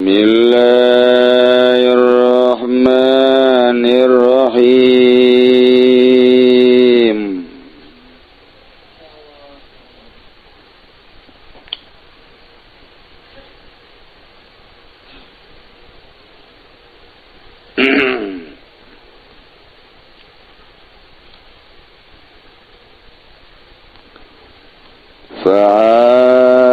Bismillahirrahmanirrahim. Fa'alamul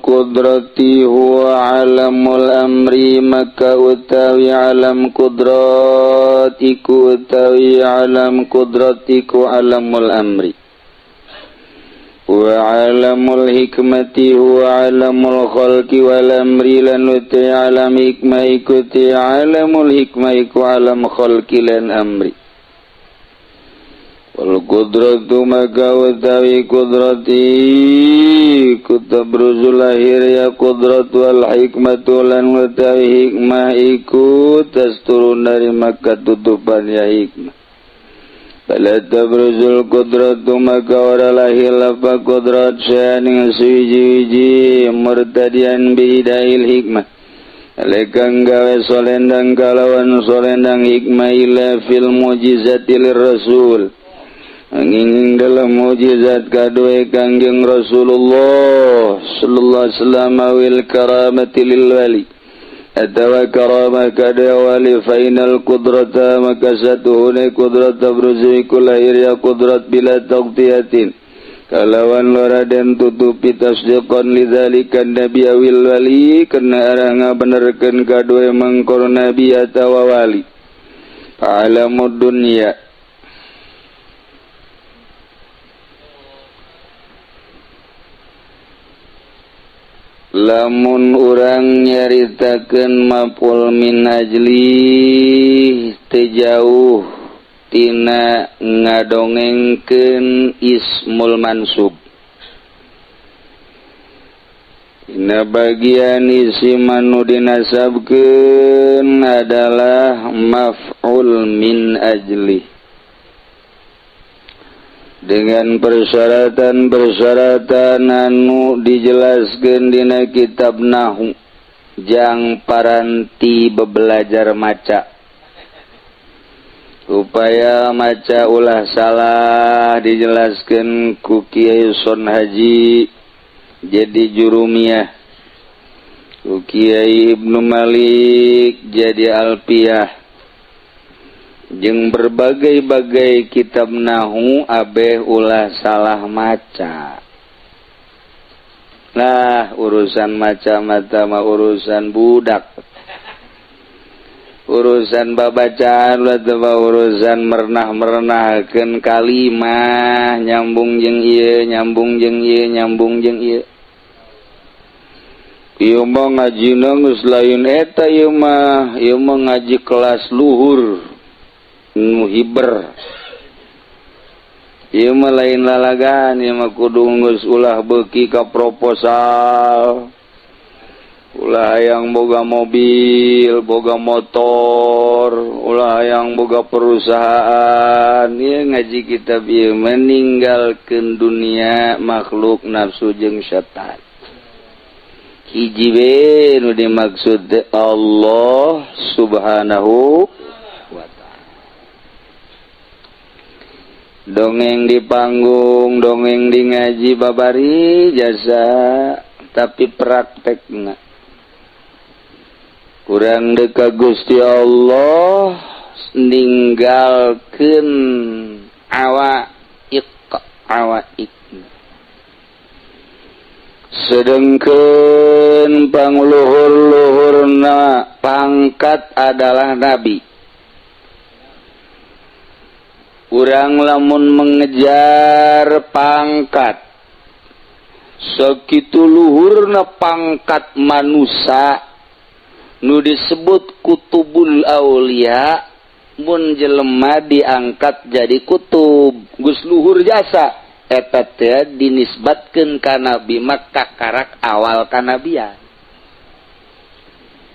qudrati huwa alamul amri, maka utawi alam qudratiku utawi alam qudratiku alamul amri. Wa alamul hikmati huwa alamul khalqi wal amri, lan uti alam hikmah ikuti alamul hikmah iku alam khalqi lan amri. Wal qudratu maka utawi qudrati kutabruzu lahir ya qudrat wal hikmatu lan utawi hikmah iku tasturun dari maka tutupan ya hikmah. Fala tabruzul qudratu maka ora lahir apa qudrat syaning suwiji-wiji murtadian bidail hikmah. Alekang gawe solendang kalawan solendang hikmah ila fil mujizatil rasul. Angin dalam mujizat kadue kangjeng Rasulullah sallallahu alaihi wasallam wil karamati lil wali atawa karamah kadue wali fainal qudrata maka satuhune qudrat tabruzi kulahir ya qudrat bila taqtiyatin kalawan loraden tutupi tasdiqan lidzalikan nabi awil wali kena aranga benerkeun kadue mangkor nabi atawa wali alamud dunya. Lamun urang nyaritakeun maf'ul min ajli teu jauh tina ngadongengkeun ismul mansub. Dina bagian isim anu dinasabkeun adalah maf'ul min ajli. Dengan persyaratan anu dijelaskeun dina kitab Nahwu jang paranti bebelajar maca upaya maca ulah salah dijelaskeun ku Kiai Son Haji jadi jurumiyah, ku Kiai Ibnu Malik jadi alpiyah, jeung berbagai-bagai kitab Nahwu abeh ulah salah maca. Nah, urusan maca mata mah urusan budak. Urusan babacaan atau urusan merenah-merenahkeun kalimah nyambung jeung ieu, nyambung jeung ieu, nyambung jeung ieu. Ieu mah ngajina geus lain eta ieu mah ngaji kelas luhur. Muhiber ieu mah lain lalagan, ieu mah kudu geus ulah beuki ka proposal, ulah hayang boga mobil, boga motor, ulah hayang boga perusahaan. Ieu ngaji kitab ieu meninggalkeun dunia makhluk nafsu jeung setan. Hiji we nu dimaksud Allah subhanahu. Dongeng di panggung, dongeng di ngaji babari jasa, tapi praktekna kurang dekat Gusti Allah ninggalkeun awaik. Sedengkeun pangluhur-luhurna pangkat adalah nabi. Urang lamun mengejar pangkat sakitu luhurna pangkat manusia nu disebut kutubul aulia, mun jelema diangkat jadi kutub geus luhur jasa eta teh dinisbatkeun ka nabi maka karak awal kanabian.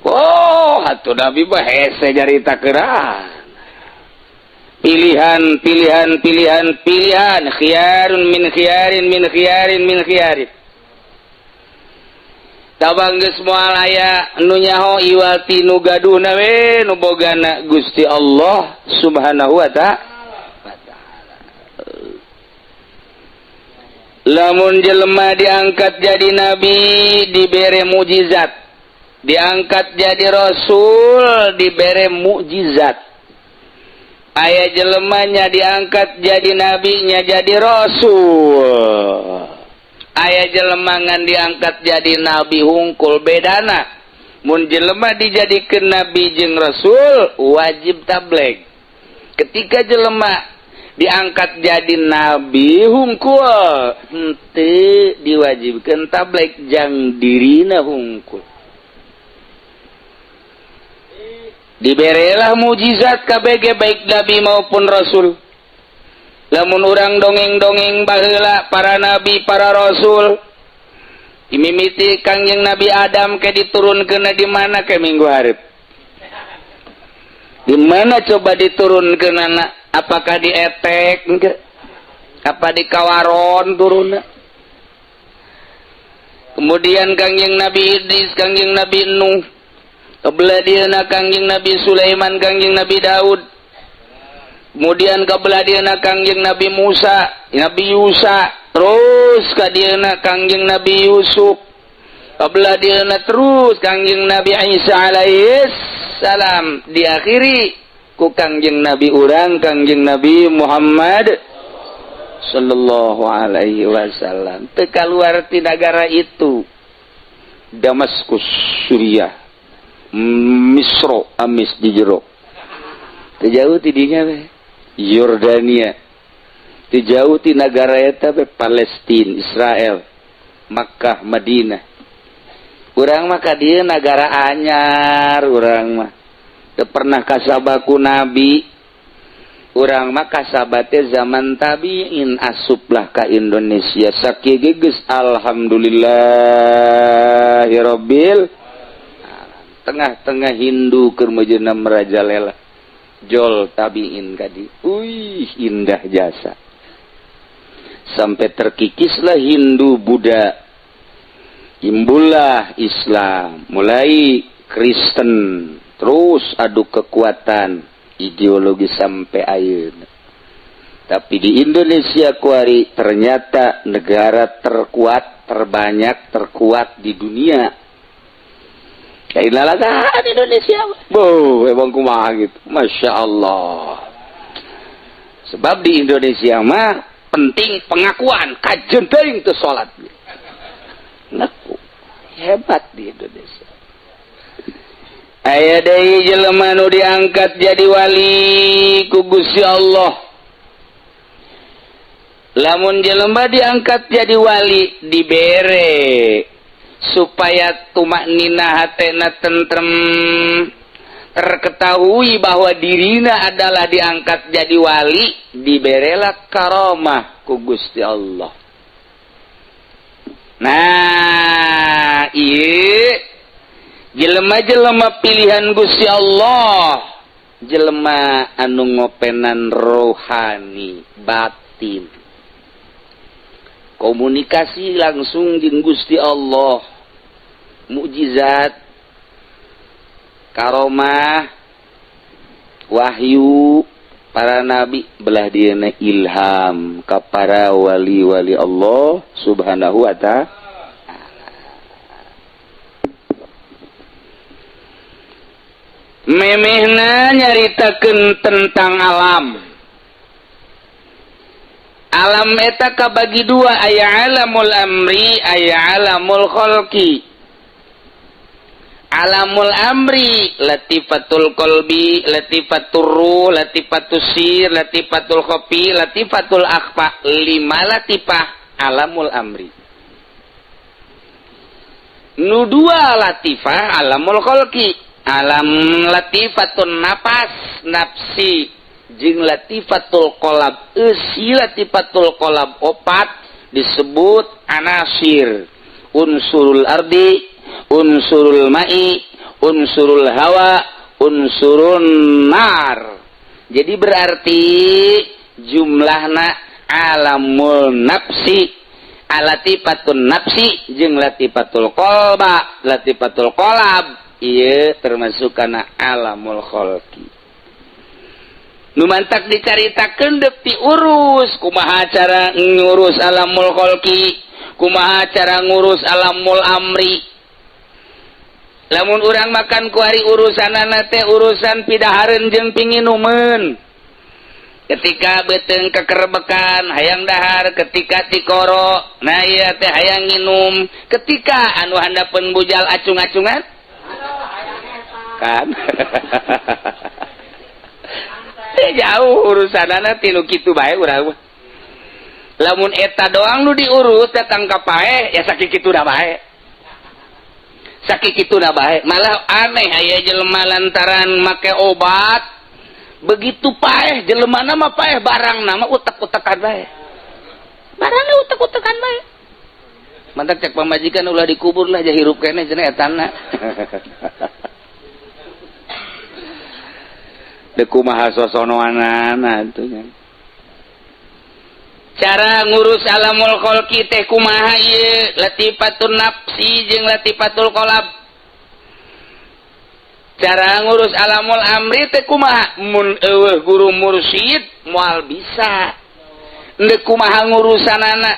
Oh, atuh nabi mah hese jarita keurang. Pilihan, khiyarun min khiyarin. tabang geus moal aya nu nyaho iwati nu gaduna we nu bogana Gusti Allah Subhanahu wa ta'ala. Lamun jelema diangkat jadi nabi dibere mukjizat, diangkat jadi rasul dibere mukjizat. Aya jelemanya diangkat jadi nabinya jadi rasul. Aya jelemangan diangkat jadi nabi hungkul bedana. Mun jelema dijadikeun nabi jeung rasul wajib tabligh. Ketika jelema diangkat jadi nabi hungkul henteu diwajibkeun tabligh jang dirina hungkul. Diberelah mujizat KBG baik nabi maupun rasul. Lamun urang dongeng-dongeng baheula para nabi para rasul imimiti kangjeng Nabi Adam ke diturunkeun di mana ke minggu hareup. Di mana coba diturunkeun anak? Apakah di etek engke? Apa di kawaron turunna? Kemudian kangjeng Nabi Idris, kangjeng Nabi Nuh, kebelah dieuna kangjeng Nabi Sulaiman, kangjeng Nabi Daud. Kemudian kabelah dieuna kangjeng Nabi Musa, Nabi Yusa, terus ka dieuna kangjeng Nabi Yusuf. Kabelah dieuna terus kangjeng Nabi Isa alaihis salam, diakhiri ku kangjeng Nabi urang kangjeng Nabi Muhammad sallallahu alaihi wasallam. Teu kaluar ti negara itu Damaskus Suriah, Misro amis di jero. Teu jauh ti dinya we Yordania. Teu jauh ti negara eta we Palestina, Israel, Makkah, Madinah. Urang mah ka dieu negara anyar urang mah. Teu pernah kasabaku nabi. Urang mah kasabate zaman tabiin asuplah ka Indonesia. Sakieu geus alhamdulillahirabbil tengah-tengah Hindu keur mejeunna merajalela. Jol tabiin kadi. Indah jasa. Sampai terkikislah Hindu, Buddha. Imbullah Islam, mulai Kristen, terus adu kekuatan ideologi sampai ayeuna. Tapi di Indonesia kuari ternyata negara terkuat, terbanyak, terkuat di dunia. Kayak lalasan Indonesia. Boh, emang kumaha gitu. Masya Allah. Sebab di Indonesia mah penting pengakuan, kajen teuing teu salat. Ngaku hebat di Indonesia. Aya deui jelema nu diangkat jadi wali ku Gusti Allah. Lamun jelema diangkat jadi wali dibere supaya tumaknina hatena tentrem, terketahui bahwa dirina adalah diangkat jadi wali, diberelah karamah ku Gusti Allah. Nah, ieu jelema-jelema pilihan Gusti Allah, jelema anu ngopenan rohani, batin. Komunikasi langsung jeung Gusti Allah. Mukjizat, karomah, wahyu para nabi belah dieuna ilham ka para wali-wali Allah Subhanahu wa ta'ala. Memehna nyaritakeun tentang alam. Alam eta kabagi dua, aya alamul amri, aya alamul khalqi. Alamul amri latifatul qalbi, latifatul ruh, latifatul sir, latifatul khafi, latifatul akhfa. 5 latifah alamul amri. Nu 2 latifah alamul khalqi. Alam latifatun nafas, nafsi, jeung latifatul qalab. Eusi latifatul qalab 4 disebut anasir. Unsurul ardi, unsurul ma'i, unsurul hawa, unsurun nar. Jadi berarti jumlahna alamul nafsi, Latifatun nafsi jeung latifatul qalba, latifatul qalab ieu termasuk kana alamul khalqi. Nu mantak dicaritakeun deuk diurus kumaha cara ngurus alamul khalqi, kumaha cara ngurus alamul amri. Lamun urang makan ku ari urusanana teh urusan pidahareun jeung pinginumeun. Ketika beteng kekerbekan hayang dahar, ketika tikoro nah iya teh hayang nginum, ketika anu handapeun bujal acung-acungan kan teh jauh urusanana tilu kitu bae urang. Lamun eta doang nu diurus datang ka paeh ya sakitu da bae, sakitu da bae. Malah aneh aya jelema lantaran make obat begitu paeh jelemana mah paeh barang nama utek-utekan bae, barangna utek-utekan bae. Mantak cek pamajikan ulah dikubur lah jahirup kene cenah etana. Deuk kumaha sosonoanana atuh nya. Cara ngurus alamul khalqi teh kumaha ieu? Latifatun nafsi jeung latifatul qalab. Cara ngurus alamul amri teh kumaha? Mun eueuh guru mursyid moal bisa. Endeu kumaha ngurusanana.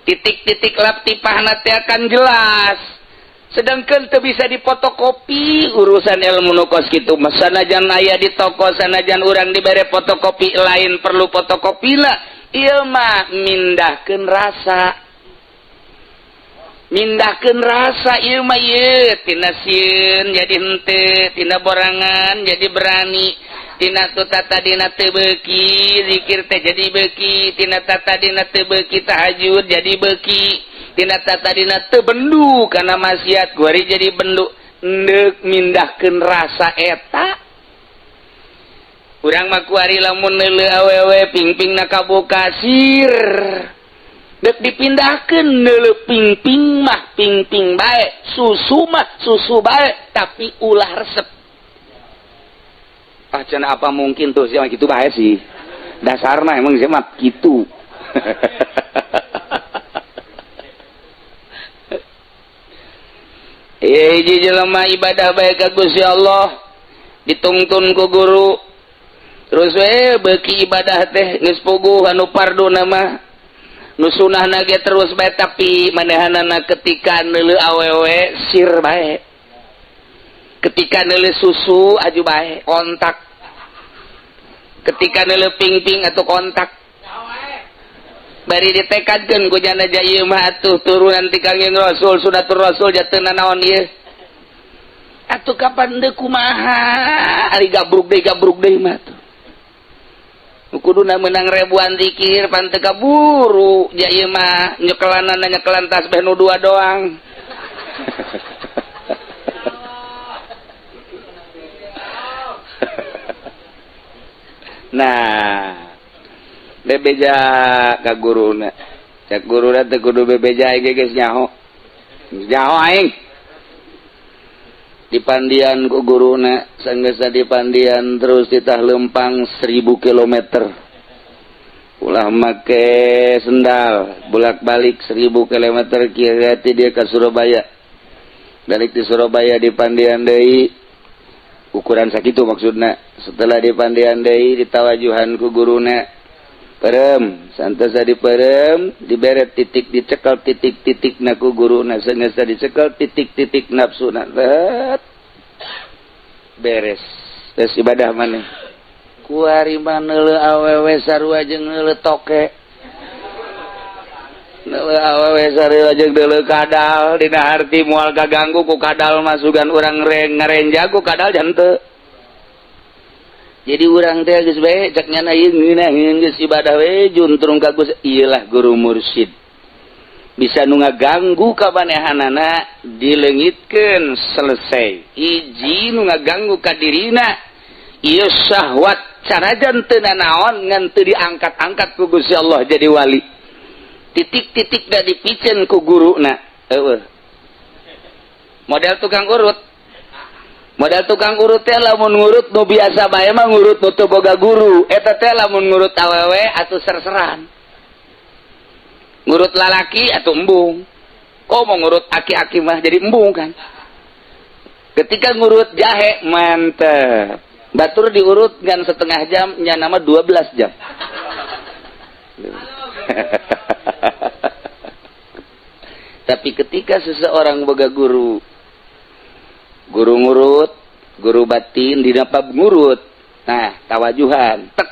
Titik-titik latifahna teh akan jelas. Sedangkan teu bisa dipotokopi urusan ilmu nu kos kitu. Sanajan aya di toko, sanajan urang dibere fotokopi lain perlu fotokopina. Ieu mah mindahkeun rasa. Mindahkeun rasa ieu mah ieu tina sieun jadi henteu, tina borangan jadi berani, tina tata dina teu beuki zikir teh jadi beuki, tina tata dina teu beuki tahajud jadi beuki, tina tata dina teu bendu kana maksiat kuari jadi bendu. Neuk mindahkeun rasa eta. Urang mah kuari lamun neuleuh awewe pingpingna kabuka sir. Dek dipindahkeun neuleuh pingping mah pingping bae, susu mah susu bae, tapi ulah resep. Ah cenah apa mungkin tuh sia kitu bae sih. Dasarna emang sia mah kitu. Hiji jelema ibadah bae ka Gusti Allah ditungtun ku guru. Terus we beuki ibadah teh geus puguh anu parduna mah. Nu sunahna ge terus bae tapi manehanana ketika neuleuh awewe sir bae. Ketika neuleuh susu aju bae kontak. Ketika neuleuh pingping atuh kontak. Bari ditekadkeun ku jana ja ieu mah atuh turunan ti Kangjeng Rasul sunatul Rasul jateuna naon ieu. Atuh kapan deuk kumaha ari gabruk deui mah atuh. Kuduna menang ribuan zikir pan teu kaburu ja ieu mah nyekelanana nyekelan tasbih nu dua doang. Nah bebeja ka guruna cek guruna teh kudu bebeja ge geus nyaho aing dipandian ku guruna sanggeus dipandian terus ditah lempang 1000 kilometer ulah make sendal bolak-balik 1000 kilometer kira dia ke Surabaya. Balik di Surabaya dipandian deui ukuran sakitu maksudna. Setelah dipandian deui ditawajuhan ku guruna perem santosa diperem diberet titik dicekel titik-titik na ku guruna sanggeus dicekel titik-titik nafsuna beres terus ibadah maneh kuari mah neuleuh awewe sarua jeung neuleuh toke neuleuh awewe sarua jeung neuleuh kadal dina harti moal kaganggu ku kadal masugan urang ngarenja ku kadal jan teu. Jadi urang teh geus bae cek nyana ieu ngeunaheun geus ibadah we juntrung ka Gusti ieu lah guru mursyid. Bisa nu ngaganggu ka manehanana dileungitkeun selesai. Hiji nu ngaganggu ka dirina ieu syahwat carajan teu nanaon ngan teu diangkat-angkat ku Gusti Allah jadi wali. Titik-titik da dipiceun ku guruna. Eueuh. Model tukang urut. Modal tukang urut teh lamun ngurut nu biasa bae mah ngurut nu teu boga guru. Eta teh lamun ngurut awewe atuh ser-seran. ngurut lalaki atau embung. Oh mau ngurut aki-aki mah jadi embung kan. Ketika ngurut jahe mantep. Batur diurut kan setengah jam, nya nama 12 jam. Tapi ketika seseorang boga guru ngurut, guru batin dinapa ngurut. Nah, tawajuhan. Tek.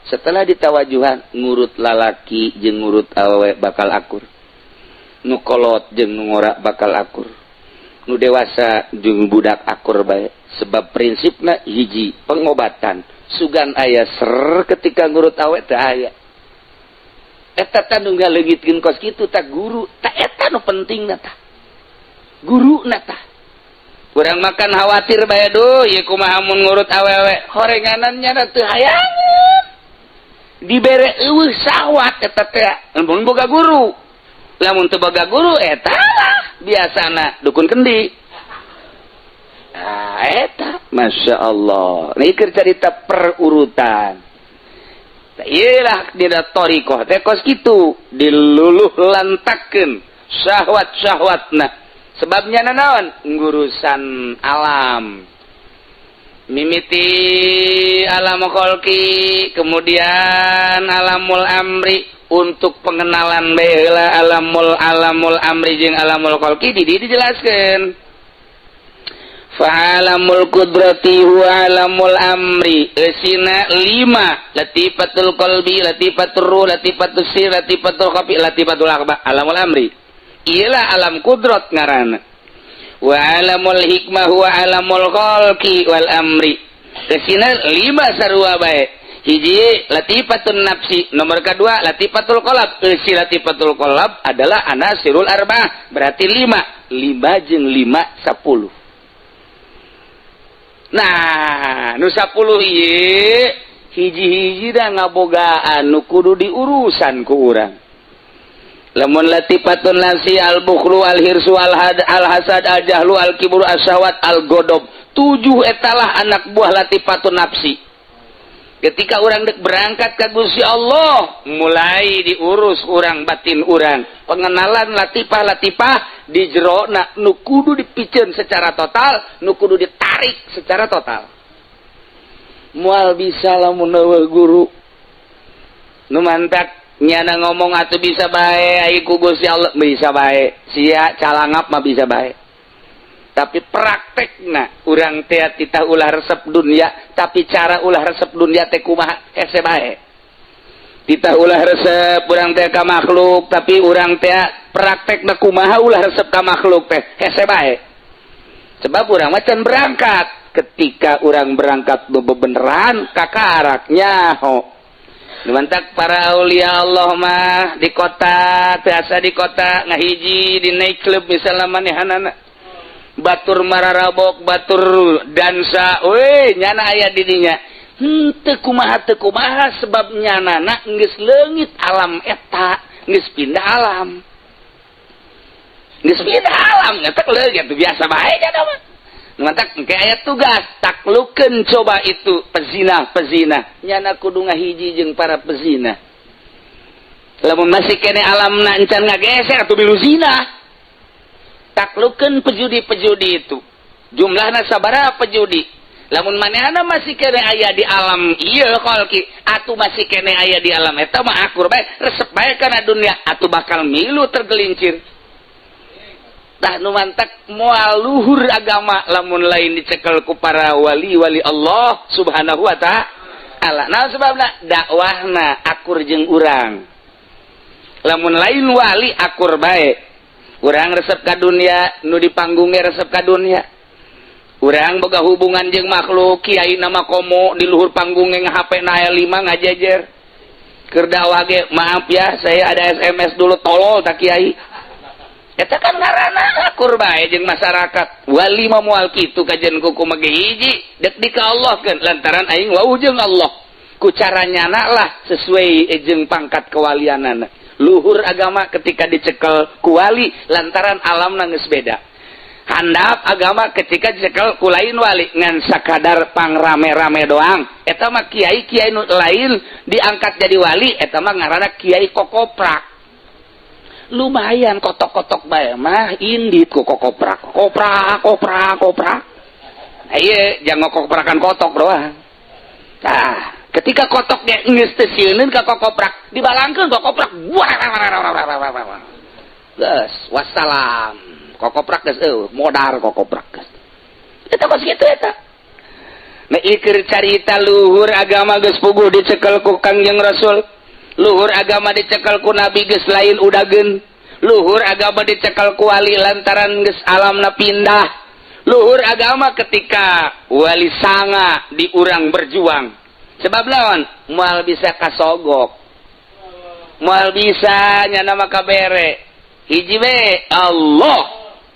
Setelah ditawajuhan ngurut lalaki jeung ngurut awewe bakal akur. Nu kolot jeung nu ngora bakal akur. Nu dewasa jeung budak akur bae. Sebab prinsipna hiji pengobatan. Sugan aya ser ketika ngurut awewe teh aya. Eta teh nu ngaleungitkeun kos kitu tah guru, tah eta nu pentingna tah. Guruna tah. Urang makan khawatir bae duh, ieu kumaha mun ngurut awewe. Horenganannya teu hayangeun. Dibere eueuh sawat eta teh mun boga guru. Lamun teu boga guru eta biasana dukun kendi. Ah eta Masya Allah. Ini cerita perurutan. Iyalah dina thariqah teh kos kitu diluluh lantakeun syahwat-syahwatna. Sebabnya nanaon? Ngurusan alam. Mimiti alam kholqi, kemudian alamul amri untuk pengenalan baheula alamul amri jeung alamul kholqi dijelaskeun. Fa alamul qudrati wa alamul amri esina 5 latifatul qalbi latifatur ruh latifatus sir latifatul khafi latifatul akbar alamul amri ialah alam kudrat ngaranna wa alamul hikmah wa alamul khalqi wal amri esina 5 sarua bae hiji latifatun nafsi nomor kedua latifatul qalb esi latifatul qalb adalah anasirul arba'ah berarti 5 jeung 5 10. Nah, nu 10 ieu hiji-hiji da ngabogaan nu kudu diurusan ku urang. Lamun latifatun nasi al-bukhlu al-hirsu al-hasad al-jahlu al-kibru as-syahwat al-godob. 7 etalah anak buah latifatun nafsi. Ketika orang dek berangkat ke Gusti Allah, mulai diurus urang batin urang. Pengenalan latifah-latifah di jerona nu kudu dipikeun secara total, nu kudu ditarik secara total. Moal bisa lamun eueuh guru. Nu mantak nyana ngomong atuh bisa bae ai ku Gusti Allah bisa bae. Sia calangap mah bisa bae. Tapi praktekna urang teh titah ulah resep dunia, tapi cara ulah resep dunia teh kumaha hese bae. Titah ulah resep urang teh ka makhluk, tapi urang teh praktekna kumaha ulah resep ka makhluk teh hese bae. Sebab urang mah can berangkat, ketika urang berangkat bebeneran kakaraknya ho. Dimantak para aulia Allah mah di kota, biasa di kota ngahiji di night club misalnya manehanana. Batur mararabok, batur dansa, weh nyana aya di dinya. Teu kumaha sebab nyanana geus leungit alam eta, geus pindah alam. Geus pindah alam eta leungit biasa bae nya mah. Mantak engke aya tugas taklukeun coba itu pezina. Nyana kudu ngahiji jeung para pezina. Lamun masih kene alamna encan ngageser atuh milu zina. Taklukeun pejudi-pejudi itu. Jumlahna sabaraha pejudi. Lamun manehna masih kene aya di alam ieu kholqi, atuh masih kene aya di alam eta mah akur bae, resep bae kana dunia, atuh bakal milu tergelincir. Tah nu mantak moal luhur agama lamun lain dicekel ku para wali-wali Allah Subhanahu wa ta'ala. Nah sebabna dakwahna akur jeung urang. Lamun lain wali akur bae. Urang resep ka dunia, nu di panggungnya resep ka dunia. Urang boga hubungan jeung makhluk, kiai nama komo di luhur panggungnya nge-HP na aya 5 ngajejer. Keur dakwah ge, maaf ya, saya ada SMS dulu tolol tak kiai. Eta kan ngaranna akur bae jeung masyarakat. Wali mah moal kitu kajen kuku mage hiji, dek di ka Allah keun lantaran aing wau jeung Allah. Ku caranyana lah sesuai jeung pangkat kewalianana. Luhur agama ketika dicekel ku wali lantaran alamna geus beda. Handap agama ketika dicekel ku lain wali ngan sakadar pangrame-rame doang. Eta mah kiai nu lain diangkat jadi wali, eta mah ngaranna kiai kokoprak. lumayan kotok-kotok bae mah indit ku koprak iya jangan koprakan kotok doang. Nah ketika kotoknya geus teu sieunneun ka koprak dibalangkeun koprak geus wassalam koprak geus modar koprak geus eta kos kitu eta. Nah ikir carita luhur agama geus puguh dicekel ku Kangjeng Rasul, luhur agama dicekel ku Nabi geus lain udageun, luhur agama dicekel ku wali lantaran geus alamna pindah, luhur agama ketika wali sanga di urang berjuang sebab lawan moal bisa kasogok, moal bisa nyana maka bere hiji we Allah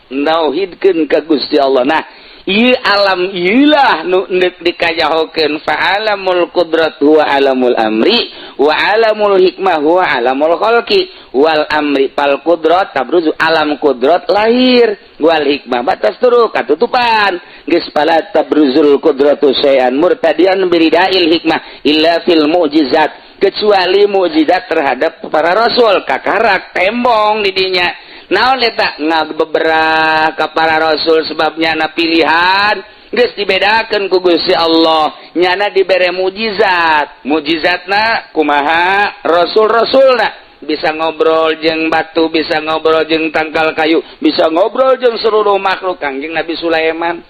nauhidkeun ka Gusti Allah. Nah ieu alam ieulah nu dikajahokeun fa alamul qudrat huwa alamul amri wa alamul hikmah huwa alamul khalqi wal amri pal qudrat tabruzu alam qudrat lahir wal hikmah batas turu katutupan geus pala tabruzul qudratu syai'an murtadian biridail hikmah illa fil mu'jizat kecuali mukjizat terhadap para rasul kakarak tembong di dinya. Naon eta ngabeberah ka para rasul sebabnya na pilihan geus dibedakeun ku Gusti Allah nyana dibere mukjizat. Mukjizatna kumaha? Rasul-rasulna bisa ngobrol jeung batu, bisa ngobrol jeung tangkal kayu, bisa ngobrol jeung seluruh makhluk. Kangjeng Nabi Sulaiman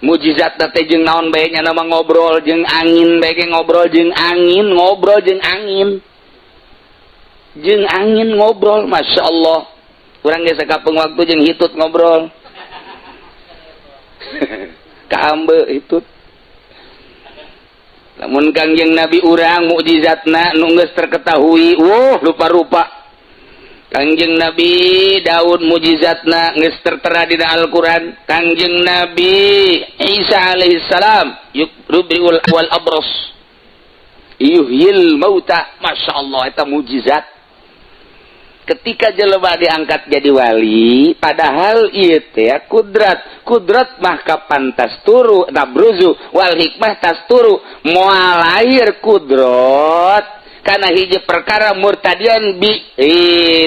mukjizatna teh jeung naon bae nyana mah ngobrol jeung angin bae ngobrol jeung angin, ngobrol jeung angin. Jeung angin ngobrol, masya Allah. Urang geus sakapeng waktu jeung hitut ngobrol. Kaambe hitut. Lamun Kangjeng Nabi urang mukjizatna nu geus terketahui, rupa-rupa. Kangjeng Nabi Daud mukjizatna geus tertera dina Al-Qur'an. Kangjeng Nabi Isa alaihi salam yubriul wal abros. Yuhyil mauta, masya Allah eta mukjizat. Ketika jelema diangkat jadi wali, padahal ieu teh kudrat mah kapan tas turu nabruzu wal hikmah tas turu moal lahir kudrat kana hiji perkara murtadian bi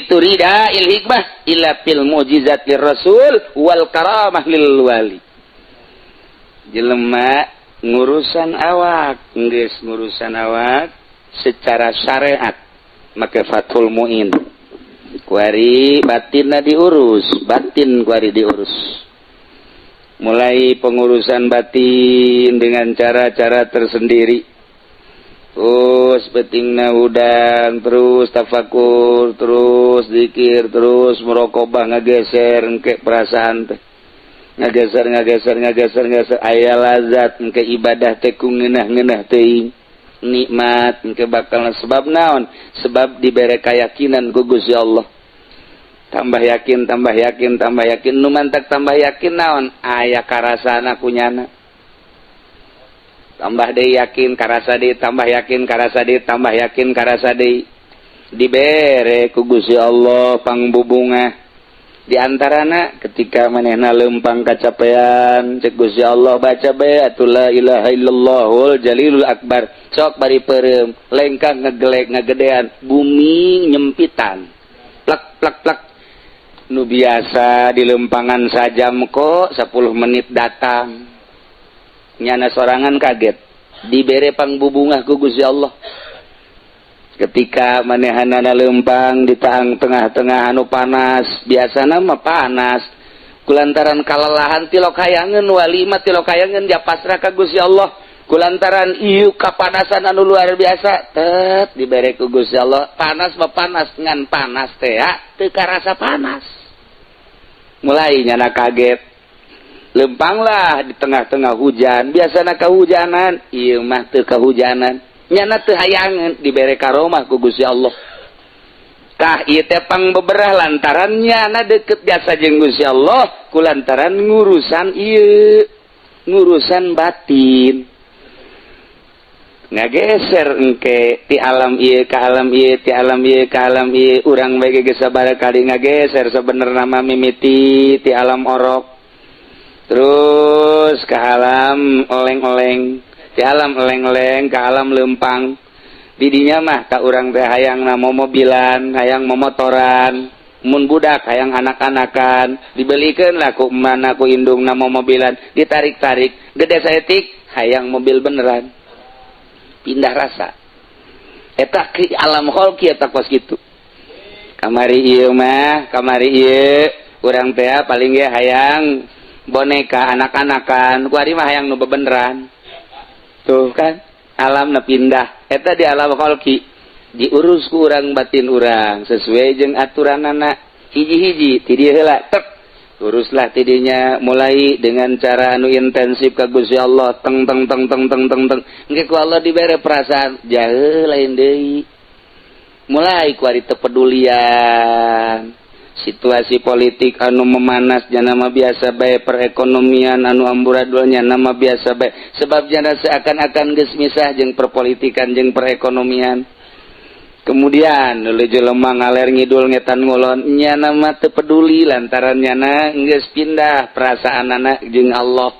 turida il hikmah illa fil mujizat lir rasul wal karamah lil wali. Jelema ngurusan awak, geus ngurusan awak secara syariat make Fathul Muin. Kuari batinna diurus, batin kuari diurus. Mulai pengurusan batin dengan cara-cara tersendiri. Terus betingna udang, terus tafakur, terus zikir, terus muraqabah ngageser engke perasaan teh. Ngageser aya lazat engke ibadah teh ku ngeunah-ngeunah teuing. Nikmat engke bakal sebab naon? Sebab dibere kayakinan ku Gusti Allah. Tambah yakin nu mantak tambah yakin naon? Aya karasana kunyana. Tambah deui yakin karasa deui, tambah yakin karasa deui, tambah yakin karasa deui. Dibere ku Gusti Allah pangbubungah. Di antarana ketika manehna leumpang kacapean cek Gusti Allah baca bae atuh la ilaha illallahul jalilul akbar. Sok bari peureum, lengkang ngegelek ngagedean, bumi nyempitan. Plak. Nu biasa di lempangan sajam kok 10 menit datang. Nyana sorangan kaget. Dibere pangbubungah ku Gusti Allah. Ketika manehanana lempang di tengah-tengah anu panas, biasana mah panas. Kulantaran kalalahan tilok hayangeun wali mah tilok hayangeun ja pasrah ka Gusti Allah. Kulantaran ieu kapanasan anu luar biasa, tet dibere ku Gusti Allah. Panas mah panas ngan panas teh teu karasa panas. Mulai nyana kaget. Lempanglah di tengah-tengah hujan, biasana kahujanan, ieu mah teu kahujanan. Nyana teu hayangeun dibere karomah ku Gusti Allah. Tah ieu teh pangbeberah lantaran nyana deukeut jasa jeung Gusti Allah kulantaran ngurusan ieu, ngurusan batin. Ngageser engke ti alam ieu ka alam ieu, ti alam ieu ka alam ieu, urang bae geus sabaraha kali ngageser sabenerna mah mimiti ti alam orok. Terus ka alam oleng-oleng. Di alam eleng-eleng ke alam lempang, didinya mah ka urang teh hayang na mobilan, hayang momotoran, mun budak hayang anak-anakan, dibelikeun lah ku mana ku indungna mobilan, ditarik-tarik, gede saeutik hayang mobil beneran. Pindah rasa. Eta ki alam kholqi eta kos kitu. Kamari ieu mah, kamari ieu urang teh paling ge hayang boneka anak-anakan, ku ari mah hayang nu bebeneran. Tuh kan, alamna pindah. Eta di alam kholqi diurus ku urang batin urang sesuai jeung aturanana. Hiji-hiji ti dieu heula tek uruslah tidinya mulai dengan cara anu intensif ka Gusti Allah teng teng teng teng teng teng teng engke ku Allah dibere perasaan jaeu lain deui. Mulai ku ari teu pedulian situasi politik anu memanas jana mah biasa bae, perekonomian anu amburadulnya nama biasa bae, sebab jana seakan-akan geus misah jeung perpolitikan jeung perekonomian. Kemudian leuwih jelema ngaler ngidul ngetan ngulon nya nama teu peduli lantaran nyana geus pindah perasaanana jeung Allah.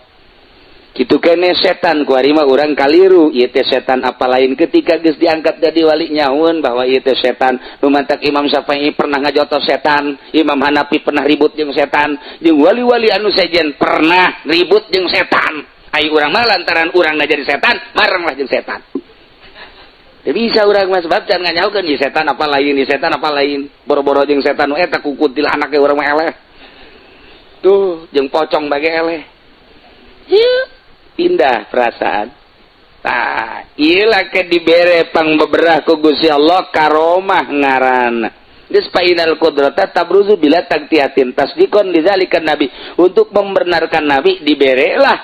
Kitu kene setan ku ari mah urang kaliru ieu teh setan apa lain ketika geus diangkat jadi wali nyaun bahwa ieu teh setan. Lumantak Imam Syafi'i pernah ngajotos setan, Imam Hanafi pernah ribut jeung setan, jeung wali-wali anu sejen pernah ribut jeung setan. Ai urang mah lantaran urang jadi setan, maranglah jeung setan. Teu bisa urang mah sebab can nganyahokeun ieu setan apa lain, ieu setan apa lain. Boro-boro jeung setan nu eta kukutil anake urang mah eleh. Tuh jeung pocong bage eleh. Pindah perasaan. Tah, ieu lake dibere pangbeberah ku Gusti Allah karomah ngaranna. Geus painal qudrata tabruzu bila taqtiatin tasdiqon lidzalikan nabi. Untuk membenarkan nabi diberelah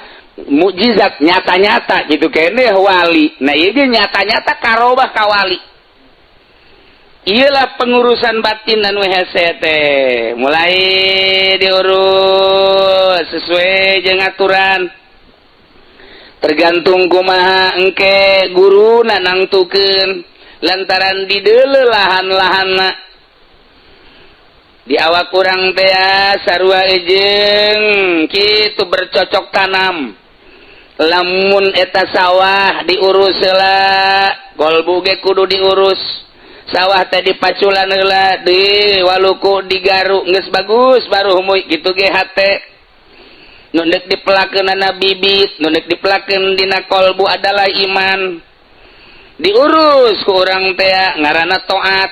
mukjizat nyata-nyata gitu kene wali. Nah, ieu ge nyata-nyata karomah ka wali. Iyalah pengurusan batin anu hese teh. Mulai diurus sesuai jeung aturan. Tergantung kumaha engke guruna nangtukeun lantaran di deuleu lahan-lahanna di awak urang teh sarua jeung kitu bercocok tanam. Lamun eta sawah diurus heula, golbu ge kudu diurus. Sawah teh dipaculan heula, di waluku digaru geus bagus baru humuy kitu ge hate. Nu deuk dipelakeunana bibit, nu deuk dipelakeun dina kolbu adalah iman. Diurus ku urang teh ngaranna taat.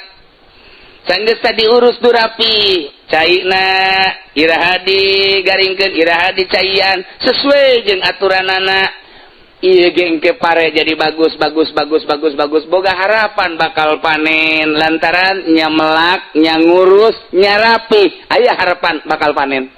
Sanggeus teh diurus durapi, caina iraha digaringkeun, iraha dicaian sesuai jeung aturanana. Ieu ge engke pare jadi bagus boga harapan bakal panen lantaran nya melak, nya ngurus, nya rapi, aya harapan bakal panen.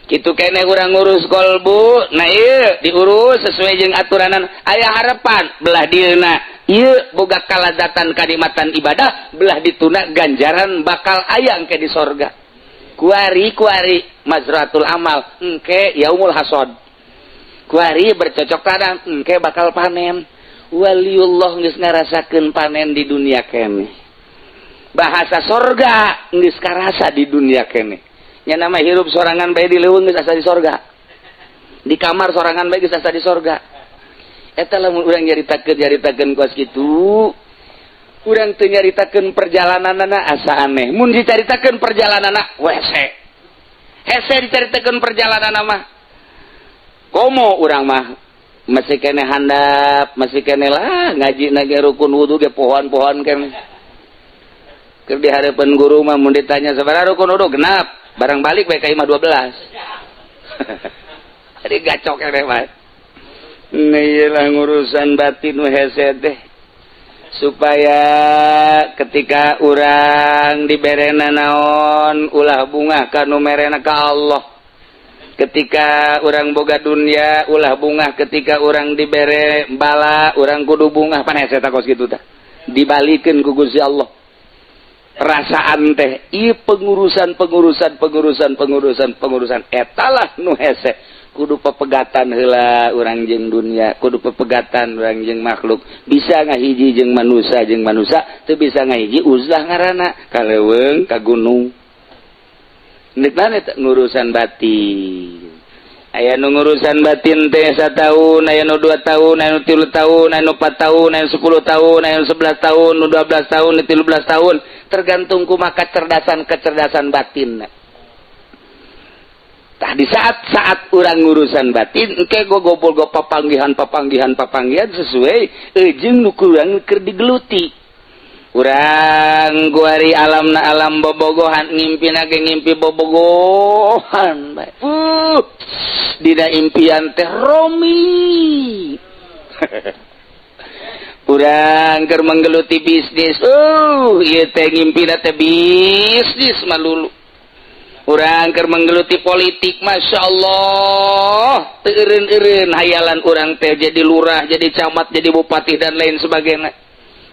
Kitu kene urang ngurus kolbu, nah ieu diurus sesuai jeung aturanan, aya harapan belah dieuna. Ieu boga kalazatan kanikmatan ibadah, belah dituna ganjaran bakal aya engke di sorga. Kuari mazratul amal, engke yaumul hasad. Kuari bercocok tanam, engke bakal panen. Waliullah geus ngarasakeun panen di dunia kene. Bahasa sorga geus karasa di dunia kene. Nya nama hirup sorangan bae di leuweung geus asa di sorga. Di kamar sorangan bae geus asa di sorga. Eta lamun urang nyaritakeun kos kitu, urang teu nyaritakeun perjalananana asa aneh. Mun dicaritakeun perjalananna wese. Hese dicaritakeun perjalananna mah. Komo urang mah masih kene handap, masih kene lah ngaji na ge rukun wudu ge pohon-pohon kene. Keur di hareupeun guru mah mun ditanya sabaraha rukun wudu genap. Barang balik bae ka imah 12. Jadi gacok ya mah. Iyalah ngurusan batin nu hese teh. Supaya ketika urang diberena naon ulah bungah kanu merena ka Allah. Ketika urang boga dunia ulah bungah, ketika urang dibere bala urang kudu bungah pan hese takos kitu tah. Dibalikeun ku Gusti Allah. Perasaan teh ieu pengurusan etalah nu hese kudu pepegatan heula urang jeung dunia, kudu pepegatan urang jeung makhluk. Bisa ngahiji jeung manusia teu bisa ngahiji uzlah ngaranna ka leuweung ka gunung. Neukna eta ngurusan batin. aya nu ngurusan batin teh 1 tahun, aya nu 2 tahun, aya nu 3 tahun, aya nu 4 tahun, aya nu 10 tahun, aya nu 11 tahun, nu 12 tahun, nu 13 tahun, tergantung kumaha kecerdasan batinna. Tah di saat urang ngurusan batin engke gogobol papanggihan sesuai jeung nu kurang keur digeluti. Urang guari alam bobogohan ngimpina ge ngimpi bobogohan bae. Dina impian teh Romi. Urang keur manggeluti bisnis. Ieu teh ngimpina teh bisnis malulu. Urang keur manggeluti politik, Masya Allah, teu eureun-eureun hayalan urang teh jadi lurah, jadi camat, jadi bupati dan lain sebagainya.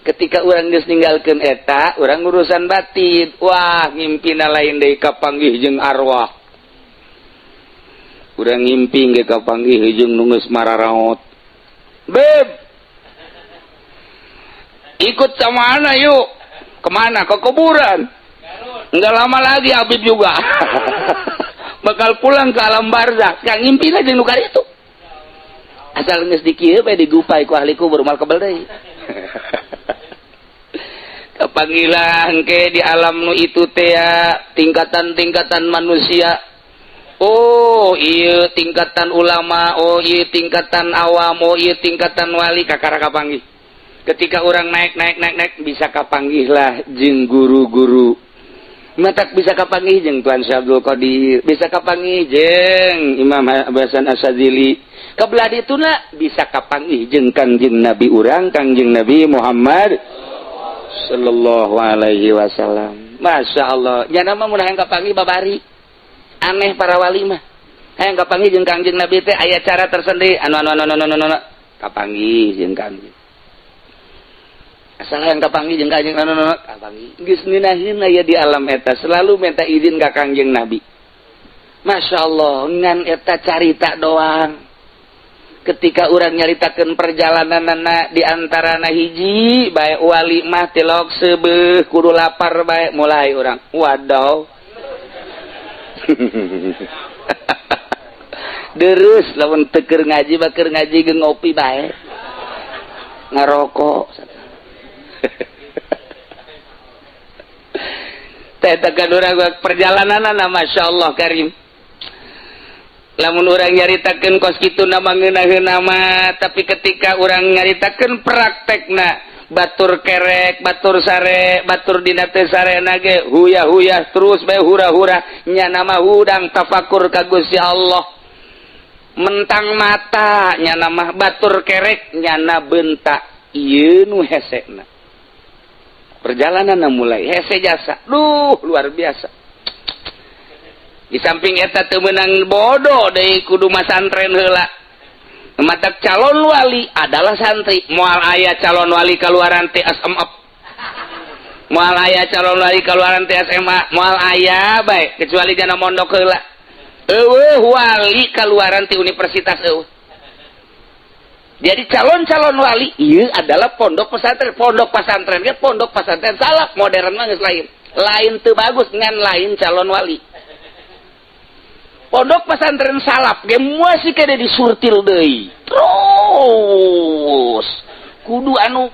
Ketika urang geus ninggalkeun eta, urang urusan batin, wah ngimpina lain deui kapanggih jeung arwah. Urang ngimpi ge kapanggih jeung nu geus mararaot. Beb, ikut sama ana yuk. Kemana? Ke kuburan. Enggak lama lagi Habib juga bakal pulang ke alam barzakh. Yang ngimpi aja nu karitu. Asal geus dikieu bae digupai ku ahli kubur mal kebal deui. Kapanggilan ke di alam nu itu teh ya, tingkatan-tingkatan manusia. Oh, ieu tingkatan ulama, oh ieu tingkatan awam, oh ieu tingkatan wali kakara kapanggih. Ketika orang naik bisa kapanggih lah jeung guru-guru. Matak bisa kapanggih jeung Tuan Syekh Abdul Qadir, bisa kapanggih jeung Imam Hasan Asyadzili. Kabelah dituna bisa kapanggih jeung Kangjeng Nabi urang, Kangjeng Nabi Muhammad sallallahu alaihi wasallam. Masya Allah. Nya nama mun hayang kapanggih babari. Aneh para wali mah. Hayang kapanggih jeung Kangjeng Nabi teh aya cara tersendiri anu kapanggih jeung Kangjeng. Asal yang kapanggih jeung Kangjeng kapanggih geus ngeunahkeun aya di alam eta selalu minta izin ka Kangjeng Nabi. Masya Allah, ngan eta carita doang. Ketika urang nyaritakeun perjalananna di antarana hiji bae wali mah tilok seubeuh kudu lapar bae mulai urang. Wadaw. Deres lamun teu keur ngaji bakeur ngaji ge ngopi bae. Ngarokok. Tetekan urang perjalananna Masya Allah karim. Lamun urang nyaritakeun kos kitu nama ngeunaheun nama, tapi ketika urang nyaritakeun praktekna batur kerek, batur sare, batur dina teu sarena ge huyah-huyah terus bae hura-hura nya nama hudang tafakur ka Gusti Allah. Mentang mata nya nama batur kerek nyana bentak ieu nu hesekna. Perjalanan mulai hese jasa. Duh, luar biasa. Di samping eta teu meunang bodoh deui kudu masantren heula. Matak calon wali adalah santri. Moal aya calon wali kaluaran teh SMA. Moal aya calon wali kaluaran teh SMA, moal aya bae kecuali jana mondok heula. Eueuh wali kaluaran ti universitas eueuh. Jadi calon-calon wali ieu adalah pondok pesantren. Pondok pesantren ge pondok pesantren salaf modern mah geus lain. Lain teu bagus ngan lain calon wali. Pondok pesantren salaf ge masih kade disurtil deui. Terus kudu anu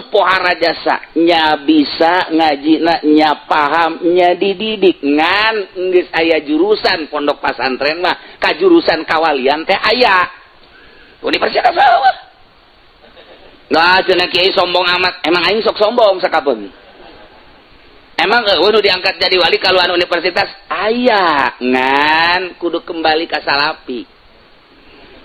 pohara jasa nya bisa ngajina nya paham nya dididik ngan geus aya jurusan pondok pesantren mah ka jurusan kawalian teh aya. Universitas apa? Nah, cenah kiai sombong amat. Emang aing sok sombong sakapeung. Emang nu diangkat jadi wali kaluan universitas aya ngan kudu kembali ka salapi.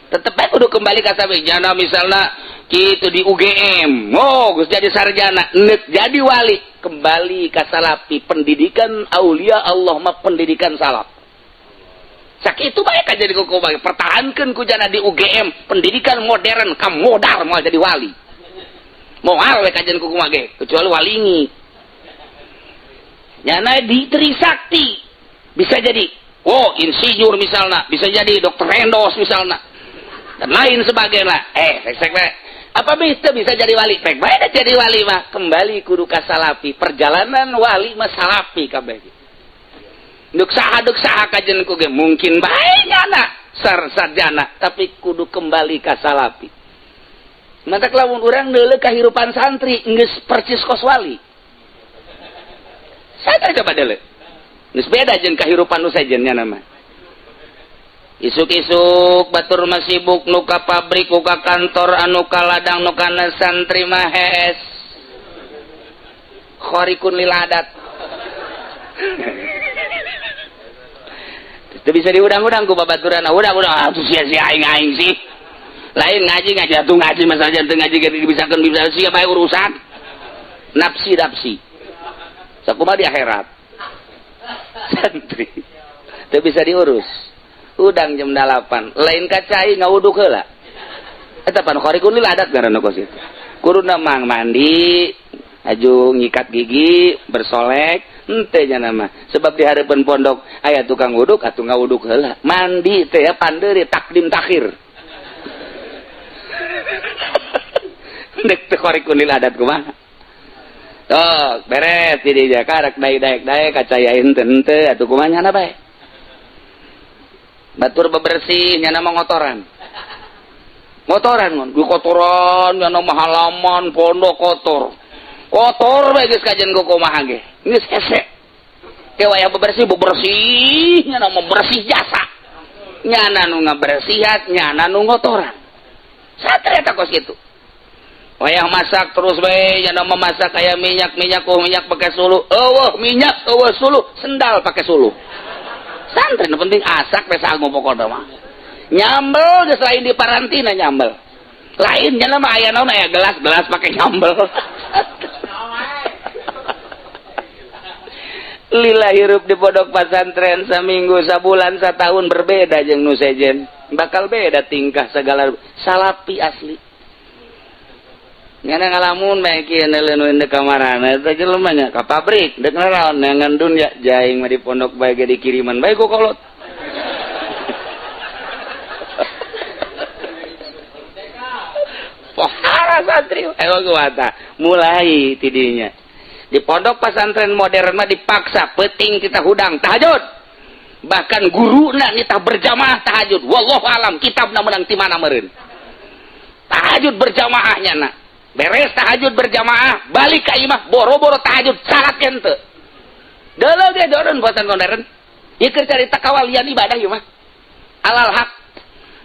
Tetep ae kudu kembali ka salapi. Jana misalna kitu di UGM, oh geus jadi sarjana, neuk jadi wali, kembali ka salapi. Pendidikan aulia Allah mah pendidikan salaf. Sakitu bae ka jadi kuku bae pertahankeun ku jana di UGM, pendidikan modern ka modal moal jadi wali. Moal we ka jadi kuku mah ge, kecuali walingi. Nyana di Trisakti bisa jadi insinyur misalnya, bisa jadi dokter endos misalnya dan lain sebagainya. Sek bae apa bisa jadi wali, pek bae jadi wali mah kembali kudu ka salafi. Perjalanan wali mah salafi kabeh. Duk saha kajen ku ge mungkin bae nyana sarjana tapi kudu kembali ka salapi. Mata lamun urang deuleu kahirupan santri geus percis kos wali. Sadar coba deuleu. Geus beda jeung kahirupan nu sejennya nama. Isuk-isuk batur mah sibuk nu ka pabrik nu ka kantor anu ka ladang nu kana santri mah hees. Khorikun lil adat. Teu bisa diudang-udang ku babaturan. Udah sia-sia aing sih. Lain ngaji atuh ngaji masalah teu ngaji ge dibisakeun bisa sia bae urusan. Nafsi. Sakumaha di akhirat. Santri. Teu bisa diurus. Udang jam 8. Lain kacai ngawuduk heula. Eta pan khorikun lil adat ngaranna kos itu. Kuruna mang mandi, aju ngikat gigi, bersolek, henteu nya nama. Sebab di hareupeun pondok aya tukang wuduk atuh ngawuduk heula. Mandi teh ya pandeuri takdim takhir. Dek teu khorikun lil adat kumaha? Tok, beres di dieu karek daek kacaya henteu atuh kumaha nyana bae. Batur bebersih nyana ngotoran. Motoran ngon, gue kotoran nyana halaman pondok kotor. Kotor bae geus kajen ku kumaha ge. Geus hese. Ke wayah bebersih nyana bersih jasa. Nyana nu ngabersihat, nyana nu ngotoran. Satria eta kos kitu. Wayah masak terus bae nyana memasak aya minyak pakai sulu. Eueuh minyak, eueuh sulu, sendal pakai sulu. Santai nu penting asak we sagu pokona mah. Nyambel geus lain di parantina nyambel. Lain nyana mah aya naon aya gelas pakai nyambel. Lila hirup di pondok pesantren saminggu, sabulan, satahun berbeda jeung nu sejen. Bakal beda tingkah segala salapi asli. Nyana ngalamun bae kieu neuleuneun di kamarana eta jelema nya ka pabrik deuk naon nangan dunya jaing mah di pondok bae ge dikiriman bae ku kolot. Pohara santri kuata mulai tidinya. Di pondok pesantren modern mah dipaksa penting kita hudang tahajud. Bahkan guruna nitah berjamaah tahajud. Wallahu alam kitabna menang ti mana meureun. Tahajud berjamaah nyana. Beres tahajud berjamaah, balik ka imah boro-boro tahajud salat henteu. Deuleu ge doron bosan modern. Ieu keur carita kawalian ibadah ieu mah. Alal haq.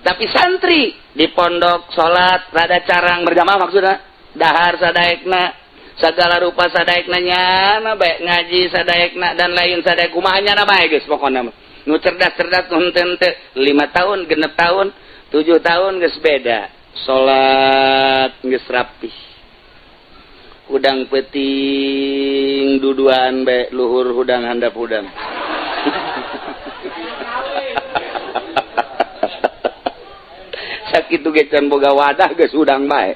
Tapi santri di pondok salat rada carang berjamaah maksudna dahar sadaekna segala rupa sadaekna nyana bae ngaji sadaekna dan lain sadaek kumaha nyana bae geus pokona mah. Nu cerdas-cerdas nu henteu 5 tahun, 6 tahun, 7 tahun geus beda. Salat geus rapih. Hudang peuting duduan bae luhur hudang handap hudang. Sakitu ge can boga wadah geus hudang bae.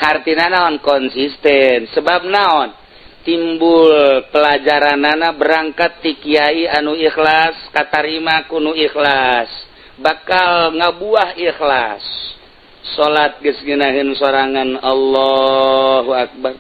Hartina naon konsisten. Sebab naon? Timbul pelajaranana berangkat ti kiai anu ikhlas, katarima kuno ikhlas. Bakal ngabuah ikhlas. Salat geus ngeunaheun sorangan Allahu Akbar.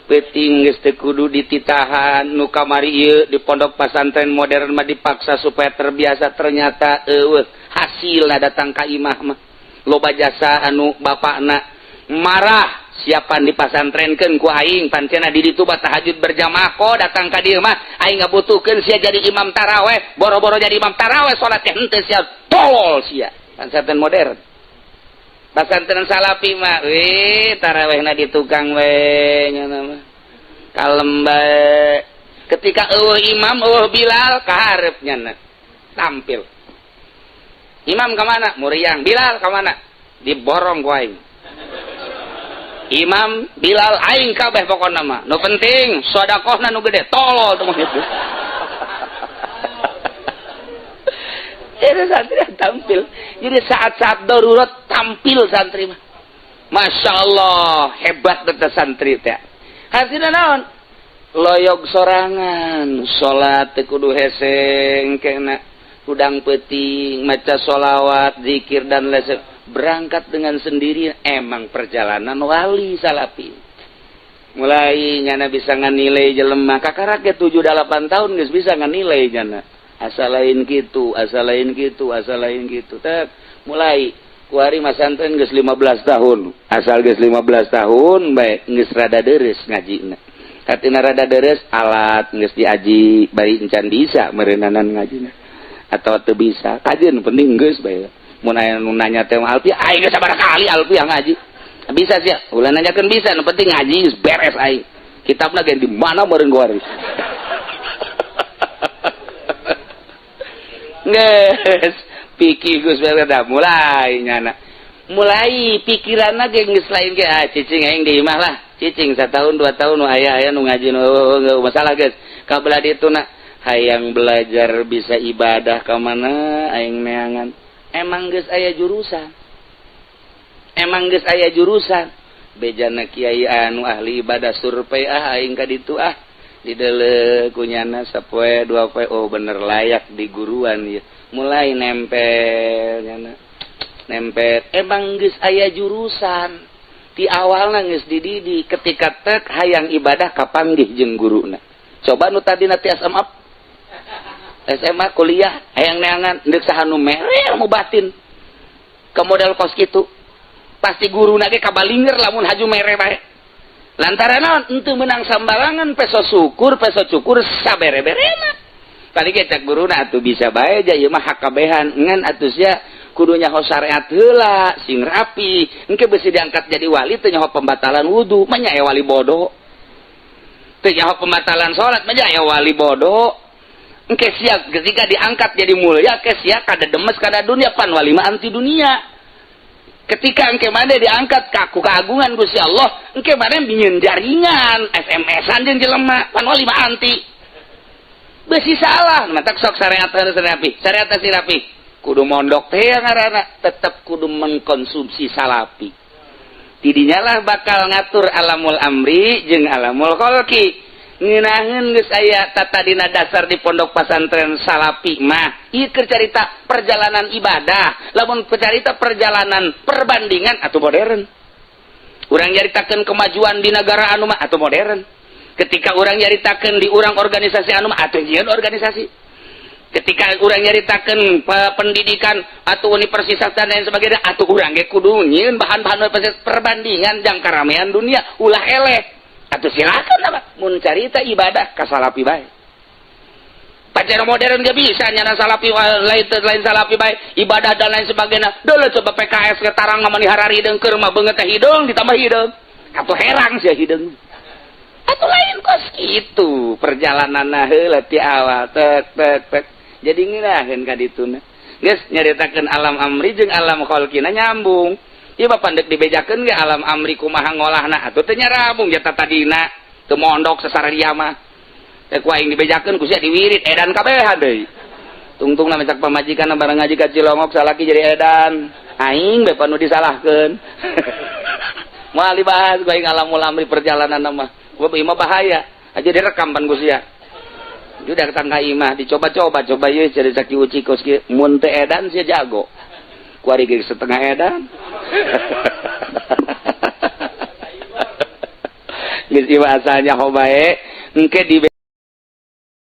Peuting geus teu kudu dititahan nu kamari ieu di pondok pesantren modern mah dipaksa supaya terbiasa ternyata eueuh hasilna datang ka imah mah. Loba jasa anu bapakna marah siapan di pasantrenkeun ku aing pancena di ditu tahajud berjamaah kok datang ka dieu mah aing ngabutuhkeun sia jadi imam tarawih boro-boro jadi imam tarawih salat teh henteu sia tolol sia pasantren modern. Pasantren salapi mah tarawihna di tukang we nyana mah kalem bae. Ketika eueuh imam eueuh Bilal ka hareup nyana tampil. Imam ka mana? Muriang. Bilal ka mana? Diborong ku aing. Imam Bilal aing kabeh pokona mah. Nu penting sedekahna nu gede tolol teh mah kitu. Jadi santri tampil. Jadi saat-saat darurat tampil santri mah. Masya Allah hebat betul santri teh. Hasilna naon? Loyog sorangan, salat teu kudu heseng kena hudang peuting, maca sholawat, zikir dan lain. Berangkat dengan sendiri emang perjalanan wali salapi. Mulai nyana bisa nganilai jelema kakarak ge 7-8 tahun geus bisa nganilai nyana. asa lain gitu teh mulai kuari masantren geus 15 tahun asal geus 15 tahun bae geus rada deres ngajina katina rada deres alat geus diaji bari encan bisa meureunanan ngajina atau teu bisa kajeun penting geus bae mun aya nu nanya teh Alfi aing geus sabaraha kali Alfi yang ngaji bisa sih ulah nanyakeun bisa nu penting ngaji geus beres aing kitabna ge di mana meureun kuari geus pikir Gus Berda mulai nyana mulai pikiranna ge geus lain ge cicing aing di imah lah cicing 1 tahun 2 tahun aya nu ngaji nu masalah geus kabelah dituna hayang belajar bisa ibadah ka mana aing neangan emang geus aya jurusan bejana kiai anu ahli ibadah survei aing ka ditu dideuleu kunyana sapoe 2 poe oh bener layak di guruan ieu mulai nempel emang geus aya jurusan ti awalna geus dididi ketika tek hayang ibadah kapanggih jeung guruna coba nu tadina ti SMA kuliah hayang neangan deuk saha nu mere mu batin ke model kos kitu pasti guruna ge kabalinger lamun haju mere bae lantaran naon henteu meunang sambarangan peso cukur sabere-berena tadi ge cek guruna atuh bisa bae ja ieu mah hakabehan ngan atuh sia kudu nyaho syariat heula sing rapi engke beusi diangkat jadi wali teu nyaho pembatalan wudu mah nya wali bodoh teu nyaho pembatalan salat mah nya wali bodoh engke sia ketika diangkat jadi mulia ke sia kada demes kada dunia pan wali mah anti dunia ketika engke mane diangkat ku keagungan Gusti Allah engke mane binyeun jaringan SMS-an jeung jelema pan wali mah anti besi salah matak sok syariat rapi kudu mondok teh ngaranna tetep kudu mengkonsumsi salapi tidinya lah bakal ngatur alamul amri jeung alamul khalqi ngeunaheun geus aya tata dina dasar di pondok pesantren salapi mah ieu keur carita perjalanan ibadah lamun carita perjalanan perbandingan atuh modern urang nyaritakeun kemajuan di negara anu mah atuh modern ketika orang nyaritakeun di urang organisasi anu mah atuh nyieun organisasi ketika urang nyaritakeun pendidikan atau universitas dan lain sebagainya atuh urang ge kudu nyieun bahan-bahan perbandingan jang karamean dunia ulah eleh atuh silakan apa mun carita ibadah ka salapi bae pacar modern ge bisa nyana salapi lain salapi bae ibadah dan lain sebagainya deuleu coba PKS ke tarang mah manihara hideung keur mah beungeut teh hideung ditambah hideung atuh herang sia hideung atuh lain kos kitu perjalananna heula ti awal tek jadi ngiraheun ka dituna geus nyaritakeun alam amri jeung alam khalqina nyambung ieu mah pandek dibejakeun ge alam amri kumaha ngolahna atuh teu nyarambung nya tadina teu mondok sasaredia mah teh ku aing dibejakeun ku sia diwirid edan kabehan deui tungtungna mecak pamajikanna bareng ngaji ka Cilongok salaki jadi edan aing bae panu disalahkeun moal dibahas ku aing alamul amri perjalanan mah ieu mah bahaya aja direkam pan ku sia udah datang ka imah dicoba-coba ieu jadi saki uci kos kieu mun teu edan sia jago kuari ge setengah edan geus ieu asalnya hobae engke di